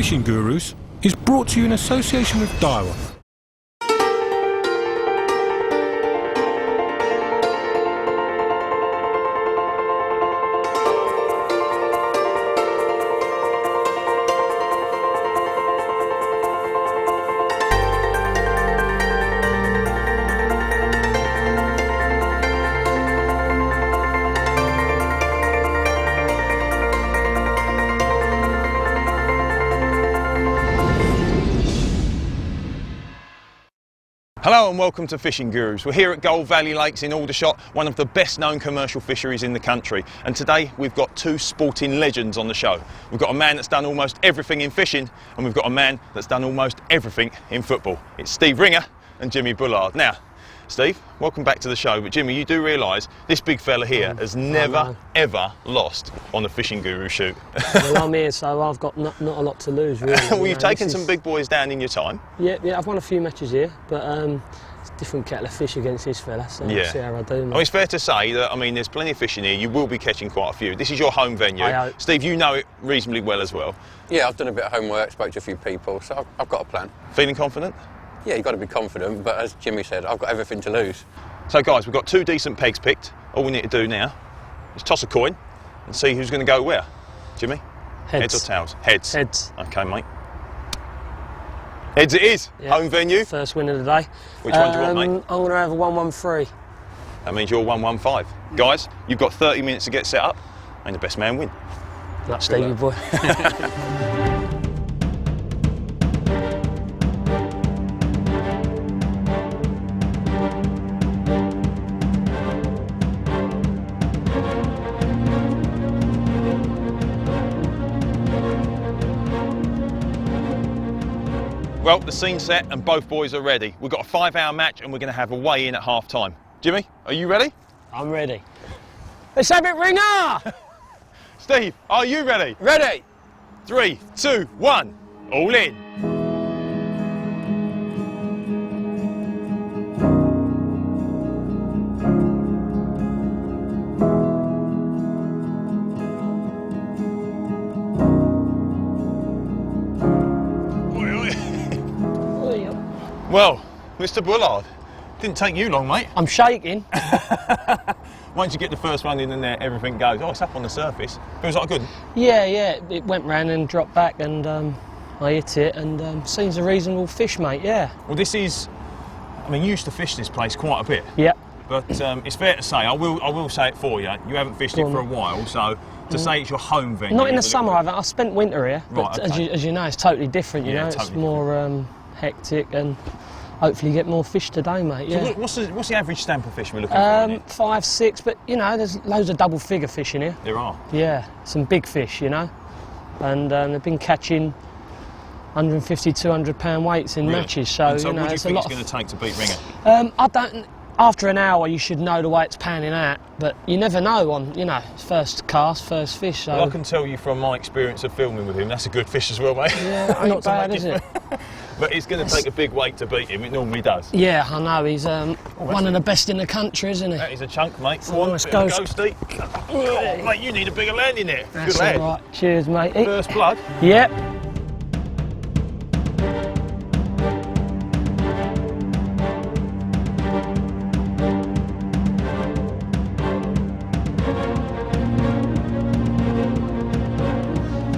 Fishing Gurus is brought to you in association with Daiwa. Hello and welcome to Fishing Gurus. We're here at Gold Valley Lakes in Aldershot, one of the best known commercial fisheries in the country. And today we've got two sporting legends on the show. We've got a man that's done almost everything in fishing, and we've got a man that's done almost everything in football. It's Steve Ringer and Jimmy Bullard. Now, Steve, welcome back to the show, but Jimmy, you do realise this big fella here has never ever lost on a Fishing Guru shoot. Well, I'm here, so I've got not a lot to lose, really. Well, you've taken some big boys down in your time. Yeah, I've won a few matches here, but it's a different kettle of fish against this fella, so we'll see how I do. It's fair to say that, I mean, there's plenty of fishing here. You will be catching quite a few. This is your home venue. I hope. Steve, you know it reasonably well as well. Yeah, I've done a bit of homework, spoke to a few people, so I've got a plan. Feeling confident? Yeah, you've got to be confident, but as Jimmy said, I've got everything to lose. So guys, we've got two decent pegs picked. All we need to do now is toss a coin and see who's going to go where. Jimmy? Heads. Heads or tails? Heads. Heads. Okay, mate. Heads it is. Yeah. Home venue. First win of the day. Which one do you want, mate? I'm going to have a 1-1-3. That means you're 1-1-5. Guys, you've got 30 minutes to get set up, and the best man win. Like Stevie boy. Well, the scene's set and both boys are ready. We've got a 5-hour match and we're going to have a weigh-in at half-time. Jimmy, are you ready? I'm ready. Let's have it, Ringer! Steve, are you ready? Ready! 3, 2, 1, all in. Well, Mr. Bullard, didn't take you long, mate. I'm shaking. Once you get the first one in and there, everything goes. Oh, it's up on the surface. Feels like a good one. Yeah, it went round and dropped back, and I hit it, and seems a reasonable fish, mate, yeah. Well, this is, I mean, you used to fish this place quite a bit. Yeah. But it's fair to say, I will say it for you, you haven't fished it for a while, so to say it's your home venue. Not in the summer, I spent winter here, but right, okay. as you know, it's totally different, you know, totally it's more hectic, and hopefully get more fish today, mate, yeah. So what's the average stamp of fish we're looking for? 5, 6, but, you know, there's loads of double figure fish in here. There are? Yeah, some big fish, you know, and they've been catching 150, 200 pound weights in matches, so, and so you know, what do you it's a think lot it's going to take to beat Ringer? I don't. After an hour, you should know the way it's panning out, but you never know on, you know, first cast, first fish. So. Well, I can tell you from my experience of filming with him, that's a good fish as well, mate. Yeah, not bad, is it? But it's going to take a big weight to beat him, it normally does. Yeah, I know, he's one of the best in the country, isn't he? That is a chunk, mate. Oh, let's go, Steve. Oh, mate, you need a bigger land in there. That's good lad. all right. Cheers, mate. First blood? Yep.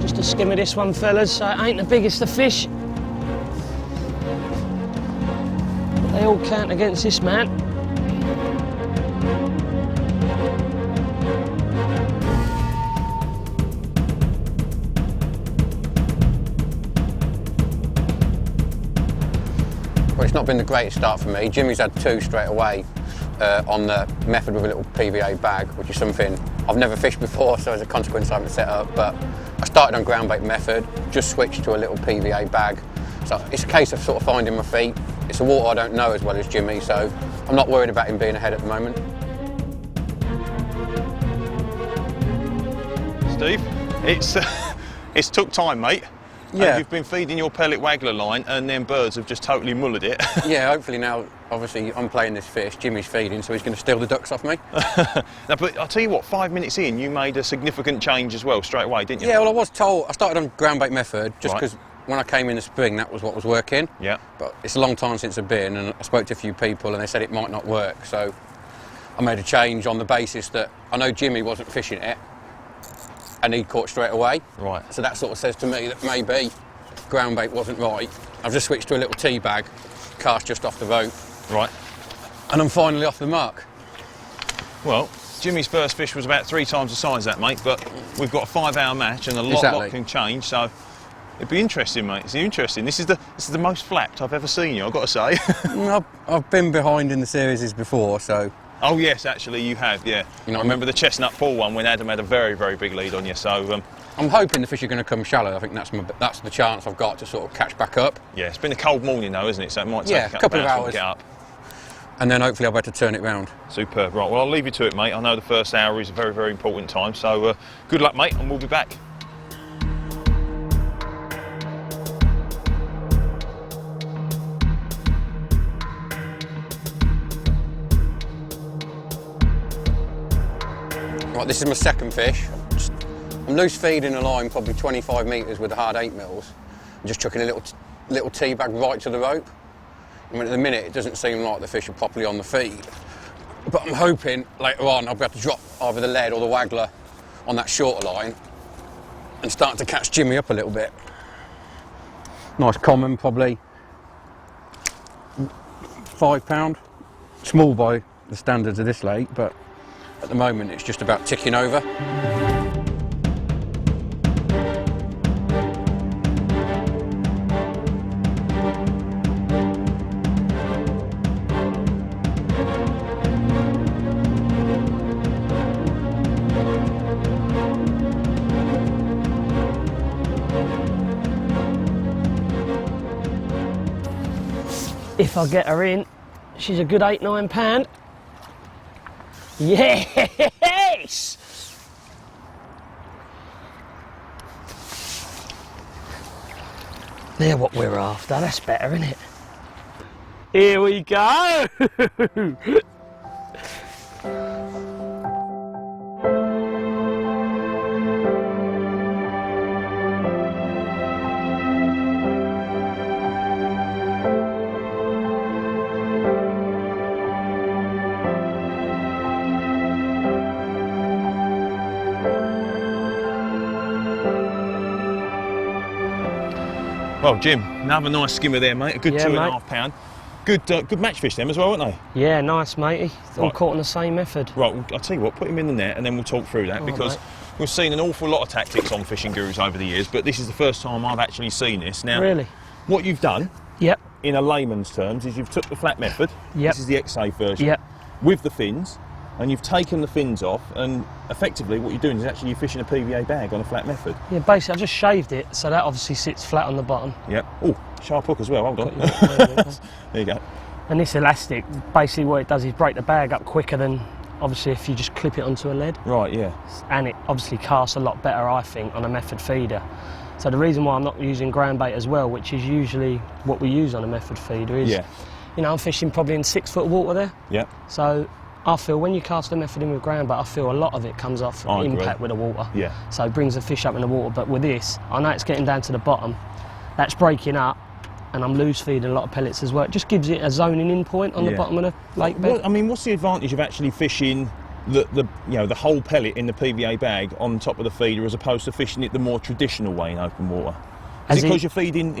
Just a skim of this one, fellas, so it ain't the biggest of fish. They all count against this man. Well, it's not been the greatest start for me. Jimmy's had 2 straight away on the method with a little PVA bag, which is something I've never fished before, so as a consequence I haven't set up. But I started on ground bait method, just switched to a little PVA bag. So it's a case of sort of finding my feet. It's a water I don't know as well as Jimmy, so I'm not worried about him being ahead at the moment. Steve, it's took time, mate. Yeah. And you've been feeding your pellet waggler line and then birds have just totally mullered it. Yeah, hopefully now, obviously I'm playing this fish, Jimmy's feeding, so he's going to steal the ducks off me. Now, but I'll tell you what, 5 minutes in, you made a significant change as well, straight away, didn't you? Yeah, well I was told, I started on ground bait method just because when I came in the spring, that was what was working. Yeah. But it's a long time since I've been, and I spoke to a few people, and they said it might not work. So I made a change on the basis that I know Jimmy wasn't fishing it, and he'd caught straight away. Right. So that sort of says to me that maybe ground bait wasn't right. I've just switched to a little tea bag, cast just off the rope, Right. and I'm finally off the mark. Well, Jimmy's first fish was about 3 times the size of that, mate, but we've got a 5-hour match and a lot Exactly. can change, so it'd be interesting, mate. It's interesting. This is the most flapped I've ever seen you, I've got to say. I've been behind in the series before, so... Oh, yes, actually, you have, yeah. You know, I remember the Chestnut Pool one when Adam had a very, very big lead on you, so... I'm hoping the fish are going to come shallow. I think that's the chance I've got to sort of catch back up. yeah, it's been a cold morning, though, isn't it? So it might take a couple of hours to get up. And then hopefully I'll be able to turn it round. Superb. Right, well, I'll leave you to it, mate. I know the first hour is a very, very important time, so good luck, mate, and we'll be back. Right, this is my second fish. I'm loose feeding a line probably 25 metres with the hard 8mm. I'm just chucking a little tea bag right to the rope. I mean, at the minute, it doesn't seem like the fish are properly on the feed. But I'm hoping later on I'll be able to drop either the lead or the waggler on that shorter line and start to catch Jimmy up a little bit. Nice common, probably £5. Small by the standards of this lake, but at the moment it's just about ticking over. If I get her in, she's a good £8–9. Yes! They're what we're after, that's better, isn't it? Here we go! Well, Jim, another nice skimmer there, mate. A good Yeah, 2.5 pound. Good match fish them as well, aren't they? Yeah, nice, matey. All Right. caught on the same method. Right, well, I'll tell you what, put him in the net and then we'll talk through that, Oh, because mate. we've seen an awful lot of tactics on Fishing Gurus over the years, but this is the first time I've actually seen this. Now, Really? what you've done, Yep, in a layman's terms, is you've took the flat method, Yep. this is the X-safe version, yep. with the fins, and you've taken the fins off, and effectively what you're doing is actually you're fishing a PVA bag on a flat method. Yeah, basically I've just shaved it, so that obviously sits flat on the bottom. Yep. Oh, sharp hook as well, hold on. Got There you go. And this elastic, basically what it does is break the bag up quicker than, obviously, if you just clip it onto a lead. Right, yeah. And it obviously casts a lot better, I think, on a method feeder. So the reason why I'm not using ground bait as well, which is usually what we use on a method feeder, is, Yeah. you know, I'm fishing probably in 6 foot water there. Yep. So I feel when you cast a method in with ground bait, I feel a lot of it comes off I agree. impact with the water. Yeah. So it brings the fish up in the water. But with this, I know it's getting down to the bottom. That's breaking up, and I'm loose feeding a lot of pellets as well. It just gives it a zoning in point on the Yeah. bottom of the lake bed. Well, I mean, what's the advantage of actually fishing the whole pellet in the PVA bag on top of the feeder as opposed to fishing it the more traditional way in open water? Is it because you're feeding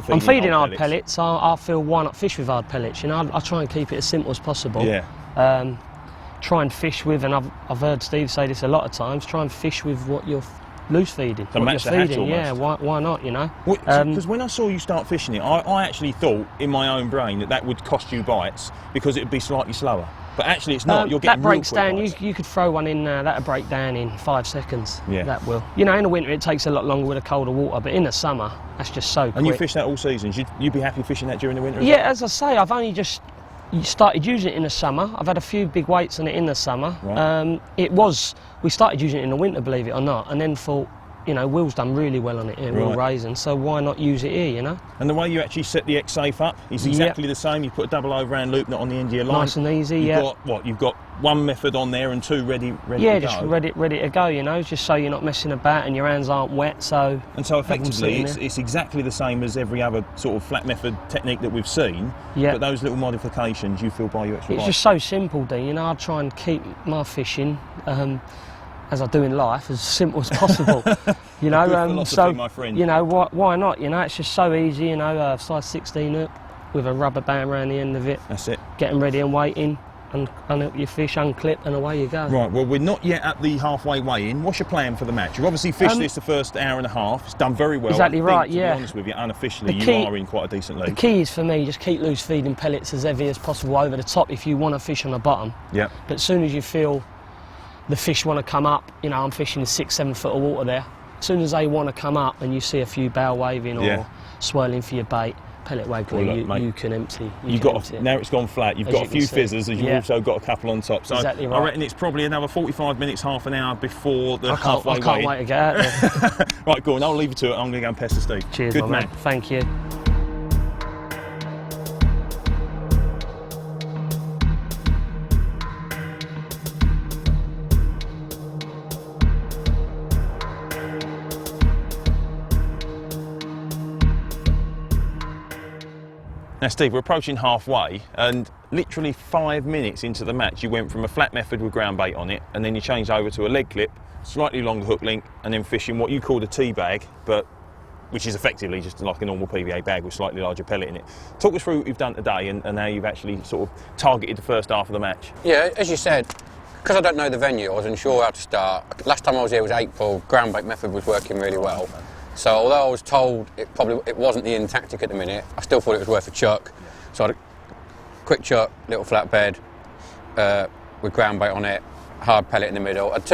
I'm feeding hard pellets. I feel why not fish with hard pellets? You know, I try and keep it as simple as possible. Yeah. Try and fish with, and I've heard Steve say this a lot of times. Try and fish with what you're loose feeding. To what match you're the hatch feeding. Yeah, almost. why not? You know. Because when I saw you start fishing it, I actually thought in my own brain that would cost you bites because it would be slightly slower. But actually, it's not. You're getting that breaks real quick down. bites. You could throw one in. That'll break down in 5 seconds. Yeah. That will. You know, in the winter it takes a lot longer with the colder water, but in the summer that's just so quick. And you fish that all seasons. You'd be happy fishing that during the winter? Yeah, as I say, I've only just started using it in the summer. I've had a few big weights on it in the summer. Right. We started using it in the winter, believe it or not, and then thought, you know, Will's done really well on it here, Will Raisin, so why not use it here, you know? And the way you actually set the X-Safe up is exactly the same. You put a double overhand loop knot on the end of your line. Nice and easy, You've got, what, you've got one method on there and two ready to go? Yeah, just ready to go, you know, just so you're not messing about and your hands aren't wet, so... And so effectively, it's exactly the same as every other sort of flat method technique that we've seen, but those little modifications you feel buy you extra life. It's just so simple, Dean, you know, I try and keep my fishing, as I do in life, as simple as possible. You know, philosophy, my friend. You know, why not? You know, it's just so easy. You know, size 16 hook with a rubber band around the end of it. That's it. Getting ready and waiting, and unhook your fish, unclip, and away you go. Right. Well, we're not yet at the halfway weigh-in. What's your plan for the match? You've obviously fished this the first hour and a half. It's done very well. Exactly right. To be honest with you, unofficially, you are in quite a decent lead. The key is for me, just keep loose feeding pellets as heavy as possible over the top if you want to fish on the bottom. Yeah. But as soon as you feel the fish want to come up, you know, I'm fishing in 6-7 foot of water there. As soon as they want to come up and you see a few bow waving or swirling for your bait, pellet waggler, you can empty. Now it's gone flat. You've got a few fizzers, and you've also got a couple on top. So exactly right. I reckon it's probably another 45 minutes, half an hour before the halfway weigh-in. I can't wait to get out there. Right, go on. I'll leave you to it. I'm going to go and pester Steve. Cheers, Good man. Thank you. Now, Steve, we're approaching halfway, and literally 5 minutes into the match, you went from a flat method with ground bait on it, and then you changed over to a leg clip, slightly longer hook length, and then fishing what you call a tea bag, but which is effectively just like a normal PVA bag with slightly larger pellet in it. Talk us through what you've done today and how you've actually sort of targeted the first half of the match. Yeah, as you said, because I don't know the venue, I was unsure how to start. Last time I was here was April, ground bait method was working really well. So although I was told it wasn't the in tactic at the minute, I still thought it was worth a chuck. So I had a quick chuck, little flatbed with ground bait on it, hard pellet in the middle. I had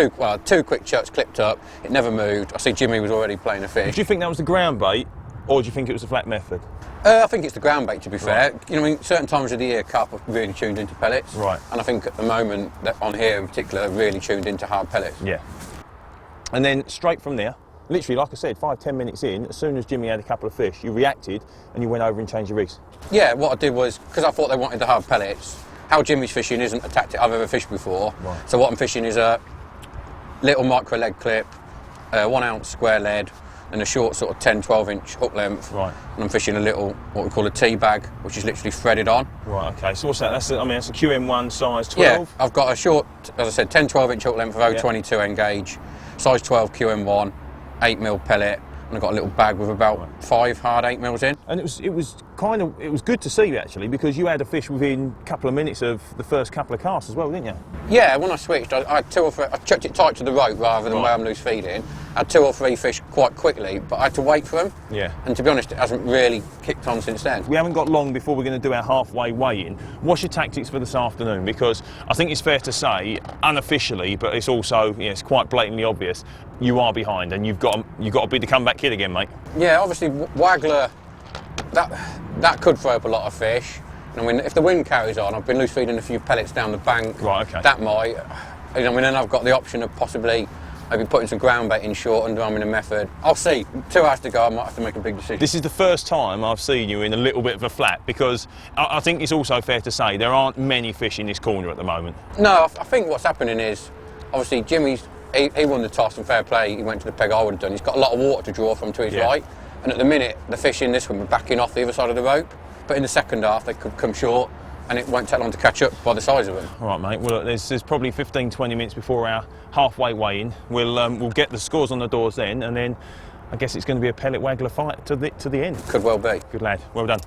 two quick chucks clipped up. It never moved. I see Jimmy was already playing a fish. Do you think that was the ground bait, or do you think it was the flat method? I think it's the ground bait, to be fair. You know, I mean, certain times of the year, carp are really tuned into pellets. Right. And I think at the moment, that on here in particular, they're really tuned into hard pellets. Yeah. And then straight from there, literally, like I said, 5-10 minutes in, as soon as Jimmy had a couple of fish, you reacted and you went over and changed your rigs. Yeah, what I did was, because I thought they wanted the hard pellets, how Jimmy's fishing isn't a tactic I've ever fished before. Right. So what I'm fishing is a little micro leg clip, 1 ounce square lead, and a short sort of 10-12 inch hook length. Right. And I'm fishing a little, what we call a tea bag, which is literally threaded on. Right, okay. So what's that? That's a QM1 size 12? Yeah, I've got a short, as I said, 10-12 inch hook length of 0.22 engage, size 12 QM1, 8mm pellet, and I've got a little bag with about 5 hard 8mm in. And it was good to see actually, because you had a fish within a couple of minutes of the first couple of casts as well, didn't you? Yeah, when I switched, I had 2 or 3. I chucked it tight to the rope rather than where I'm loose feeding. I had 2 or 3 fish quite quickly, but I had to wait for them. Yeah. And to be honest, it hasn't really kicked on since then. We haven't got long before we're going to do our halfway weigh-in. What's your tactics for this afternoon? Because I think it's fair to say, unofficially, but it's also, it's quite blatantly obvious, you are behind, and you've got to be the comeback kid again, mate. Yeah, obviously Waggler, that could throw up a lot of fish. I mean, if the wind carries on, I've been loose feeding a few pellets down the bank. Right, okay. That might. I mean, then I've got the option of possibly maybe putting some ground bait in short and drumming a method. I'll see. 2 hours to go, I might have to make a big decision. This is the first time I've seen you in a little bit of a flat, because I think it's also fair to say there aren't many fish in this corner at the moment. No, I think what's happening is, obviously Jimmy's, he won the toss and fair play, he went to the peg I would have done. He's got a lot of water to draw from to his right, and at the minute the fish in this one are backing off the other side of the rope, but in the second half they could come short and it won't take long to catch up by the size of them. All right, mate, well look, there's probably 15-20 minutes before our halfway weigh-in. We'll get the scores on the doors then, and then I guess it's going to be a pellet waggler fight to the end. Could well be. Good lad, well done.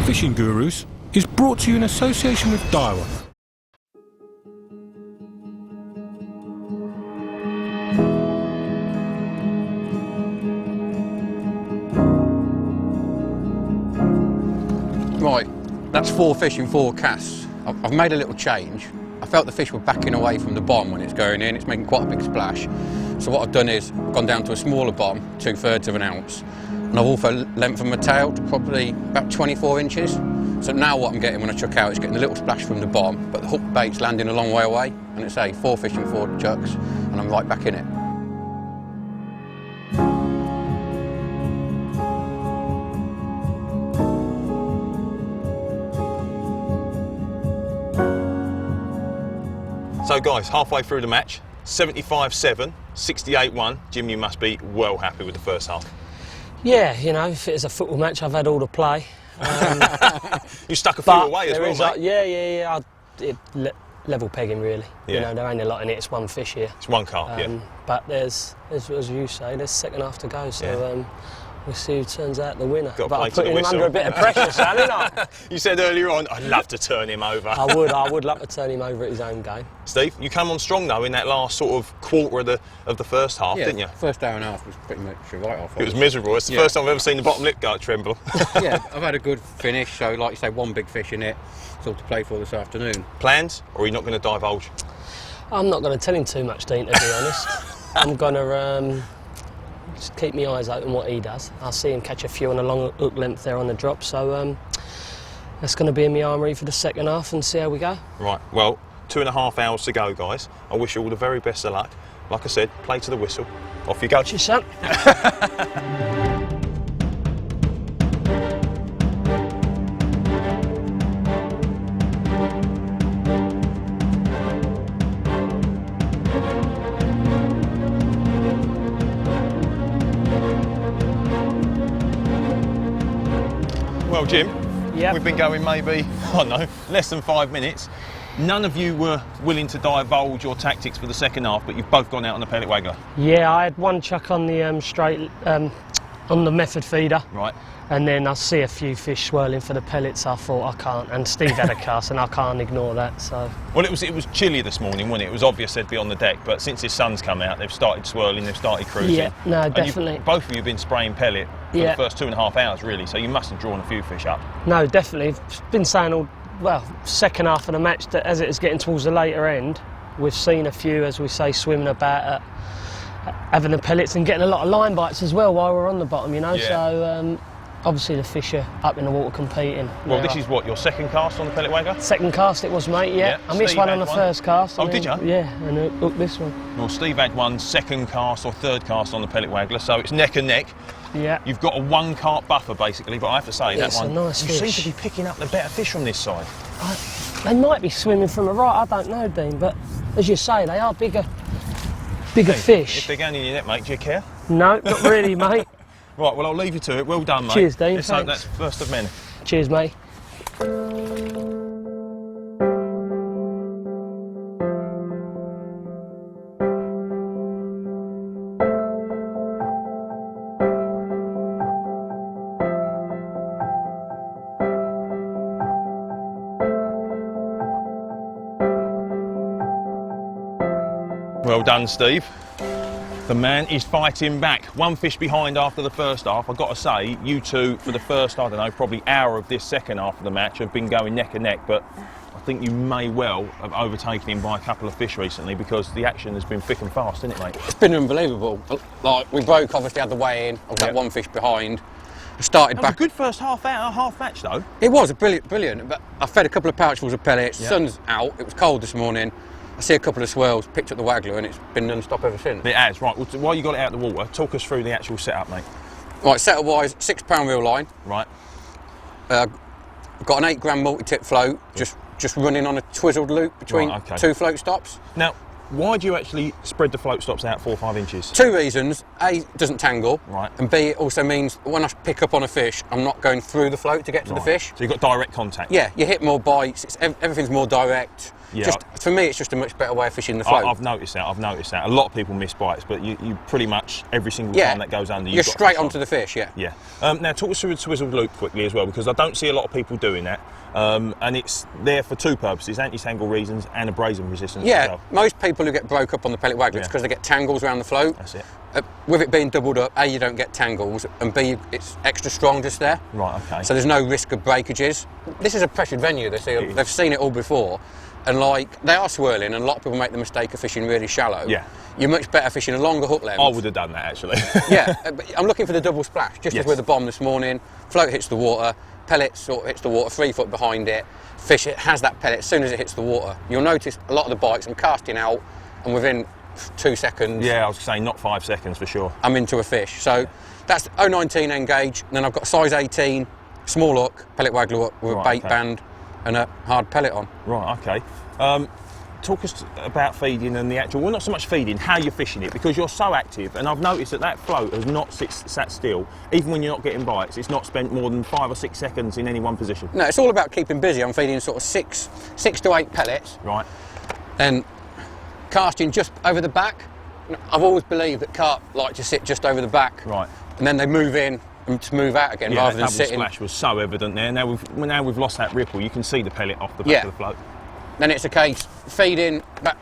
Fishing Gurus is brought to you in association with Daiwa. Right, that's 4 fish in 4 casts. I've made a little change. I felt the fish were backing away from the bomb when it's going in. It's making quite a big splash. So what I've done is I've gone down to a smaller bomb, 2/3 of an ounce. And I've also lengthened my tail to probably about 24 inches. So now what I'm getting when I chuck out is getting a little splash from the bottom, but the hook bait's landing a long way away, and it's 4 fish and 4 chucks, and I'm right back in it. So guys, halfway through the match, 75-7, 68-1. Jim, you must be well happy with the first half. Yeah, you know, if it is a football match, I've had all the play. You stuck a few away as well, mate. Yeah. Level pegging, really. Yeah. You know, there ain't a lot in it. It's one fish here. It's one carp, yeah. But there's, as you say, there's second half to go. So we'll see who turns out the winner. Got to but play I'm to the putting him whistle. under a bit of pressure, Sam, ain't I? You said earlier on, I'd love to turn him over. I would love to turn him over at his own game. Steve, you come on strong though in that last sort of quarter of the first half, didn't you? First hour and a half was pretty much a write-off. It was miserable. It's the first time I've ever seen the bottom lip go tremble. Yeah, I've had a good finish, so like you say, one big fish in it. It's all to play for this afternoon. Plans, or are you not going to divulge? I'm not going to tell him too much, Dean, to be honest. I'm going to just keep my eyes open what he does. I'll see him catch a few on a long hook length there on the drop, so that's going to be in my armoury for the second half and see how we go. Right, well, 2.5 hours to go, guys. I wish you all the very best of luck. Like I said, play to the whistle. Off you go. Cheers, Sam. Well, Jim, Yep. we've been going maybe, I don't know, less than 5 minutes. None of you were willing to divulge your tactics for the second half, but you've both gone out on the pellet waggler. Yeah, I had one chuck on the straight on the method feeder. Right. And then I see a few fish swirling for the pellets. I thought I can't, and Steve had a cast, and I can't ignore that. So. Well, it was chilly this morning, wasn't it? It was obvious they'd be on the deck, but since the sun's come out, they've started swirling, they've started cruising. Yeah, no, And definitely. both of you have been spraying pellet for the first 2.5 hours, really. So you must have drawn a few fish up. No, definitely. Been saying all second half of the match that as it is getting towards the later end, we've seen a few, as we say, swimming about having the pellets and getting a lot of line bites as well while we're on the bottom. You know, so. Obviously the fish are up in the water competing. Well, this is what, your second cast on the pellet waggler? Second cast it was, mate, yeah. I missed one on the first cast. Oh, did you? Yeah, and hooked this one. Well, Steve had one second cast or third cast on the pellet waggler, so it's neck and neck. Yeah. You've got a 1 carp buffer, basically, but I have to say, that It's one, a nice you fish. seem to be picking up the better fish from this side. They might be swimming from the right, I don't know, Dean, but as you say, they are bigger fish. If they're going in your net, mate, do you care? No, not really, mate. Right, well, I'll leave you to it. Well done, mate. Cheers, Dean. Let's hope that's first of many. Cheers, mate. Well done, Steve. The man is fighting back. One fish behind after the first half. I've got to say, you two, for the first, I don't know, probably hour of this second half of the match, have been going neck and neck, but I think you may well have overtaken him by a couple of fish recently because the action has been thick and fast, hasn't it, mate? It's been unbelievable. Like, we broke, obviously had the weigh in. I was that one fish behind. I started That back. was a good first half match, though. It was a brilliant. But I fed a couple of pouchfuls of pellets. Yeah. Sun's out. It was cold this morning. I see a couple of swirls, picked up the waggler, and it's been non-stop ever since. It has, right. Well, while you got it out of the water, talk us through the actual setup, mate. Right, setup-wise, £6 reel line. Right. I've got an 8 gram multi-tip float, just running on a twizzled loop between two float stops. Now, why do you actually spread the float stops out 4 or 5 inches? 2 reasons. A, it doesn't tangle. Right. And B, it also means when I pick up on a fish, I'm not going through the float to get to the fish. So you've got direct contact? Yeah, you hit more bites, everything's more direct. Yeah. Just, for me, it's just a much better way of fishing the float. I've noticed that. A lot of people miss bites, but you pretty much, every single time that goes under, you're straight onto the fish, yeah. Yeah. Now, talk us through the swizzled loop quickly as well, because I don't see a lot of people doing that. And it's there for 2 purposes, anti-tangle reasons and abrasive resistance as well. Most people who get broke up on the pellet waggler, it's because they get tangles around the float. That's it. With it being doubled up, A, you don't get tangles, and B, it's extra strong just there. Right, okay. So there's no risk of breakages. This is a pressured venue, they've seen it all before. And like, they are swirling, and a lot of people make the mistake of fishing really shallow. Yeah. You're much better fishing a longer hook length. I would have done that, actually. Yeah, but I'm looking for the double splash, just as with the bomb this morning. Float hits the water, pellet sort of hits the water, 3 foot behind it, fish it, has that pellet as soon as it hits the water. You'll notice a lot of the bites, I'm casting out, and within 2 seconds... Yeah, I was saying not 5 seconds for sure. I'm into a fish. So that's 019 end gauge, and then I've got a size 18, small hook, pellet waggler with a bait band, and a hard pellet on. Right, okay. Talk us about feeding and the actual, well, not so much feeding, how you're fishing it, because you're so active, and I've noticed that float has not sat still. Even when you're not getting bites, it's not spent more than 5 or 6 seconds in any one position. No, it's all about keeping busy. I'm feeding sort of six to 8 pellets. Right. And casting just over the back. I've always believed that carp like to sit just over the back. Right. And then they move in and to move out again, rather than sitting. That double splash was so evident there. Now we've lost that ripple. You can see the pellet off the back of the float. Then it's a case feeding back,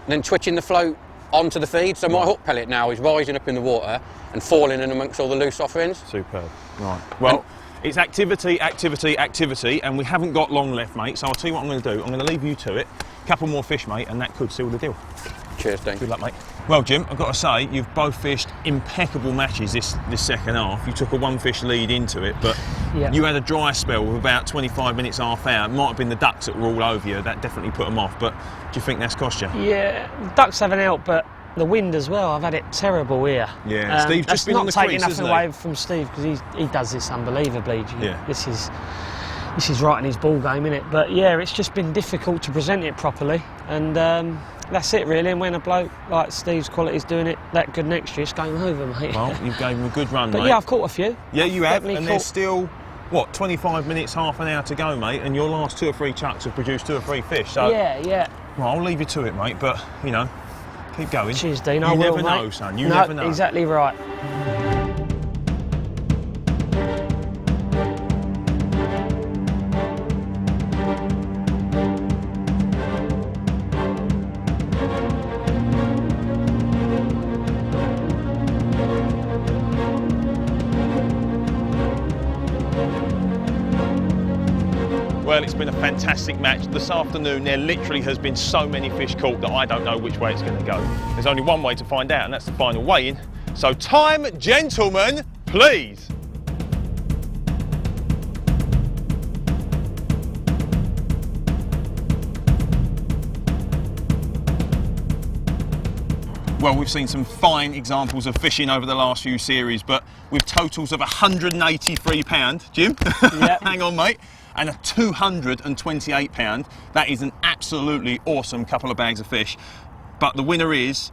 then twitching the float onto the feed. So my hook pellet now is rising up in the water and falling in amongst all the loose offerings. Superb. Right. Well, it's activity, activity, activity, and we haven't got long left, mate. So I'll tell you what I'm going to do. I'm going to leave you to it. A couple more fish, mate, and that could seal the deal. Cheers, Dean. Good luck, mate. Well, Jim, I've got to say, you've both fished impeccable matches this second half. You took a 1-fish lead into it, but you had a dry spell with about 25 minutes, half hour. It might have been the ducks that were all over you. That definitely put them off, but do you think that's cost you? Yeah, the ducks haven't helped, but the wind as well. I've had it terrible here. Yeah, Steve's just been on the crease, that's not taking nothing away from Steve, because he does this unbelievably. Yeah. This is right in his ball game, isn't it? But yeah, it's just been difficult to present it properly, and that's it really. And when a bloke like Steve's quality is doing it that good next year, it's game over, mate. Well, you gave him a good run, but mate. Yeah, I've caught a few. Yeah, you have, and there's still, what, 25 minutes, half an hour to go, mate, and your last 2 or 3 chucks have produced 2 or 3 fish, so... Yeah. Well, I'll leave you to it, mate, but, you know, keep going. Cheers, Dean. You never know, son, you never know. Exactly right. Well, it's been a fantastic match. This afternoon, there literally has been so many fish caught that I don't know which way it's going to go. There's only one way to find out, and that's the final weigh-in. So time, gentlemen, please. Well, we've seen some fine examples of fishing over the last few series, but with totals of £183, Jim, Yep. hang on, mate, and a £228. That is an absolutely awesome couple of bags of fish. But the winner is,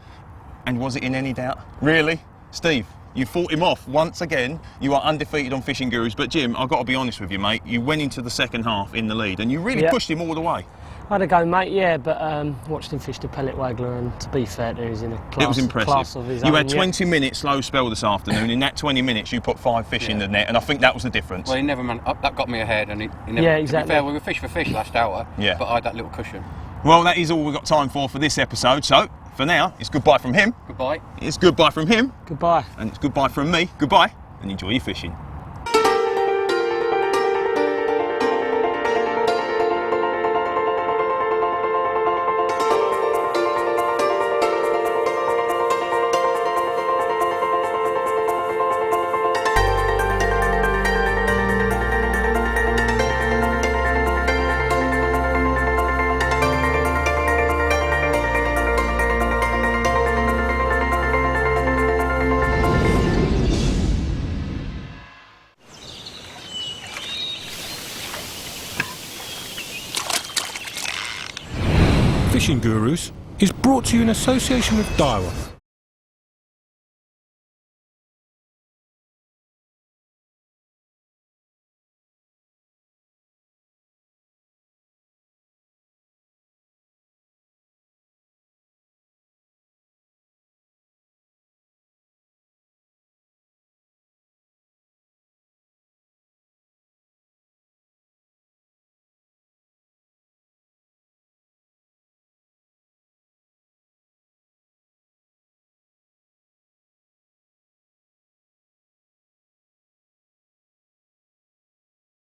and was it in any doubt? Really? Steve, you fought him off once again. You are undefeated on Fishing Gurus, but Jim, I've got to be honest with you, mate. You went into the second half in the lead, and you really pushed him all the way. I had a go, mate, yeah, but watched him fish the pellet waggler, and to be fair, he's in a class, it was impressive. Class of his you own, had 20 minutes slow spell this afternoon. In that 20 minutes, you put 5 fish in the net, and I think that was the difference. Well, he never that got me ahead, and he never. Yeah, exactly. To be fair, we were fish for fish last hour. Yeah. But I had that little cushion. Well, that is all we've got time for this episode. So, for now, it's goodbye from him. Goodbye. It's goodbye from him. Goodbye. And it's goodbye from me. Goodbye, and enjoy your fishing. Fishing Gurus is brought to you in association with Daiwa.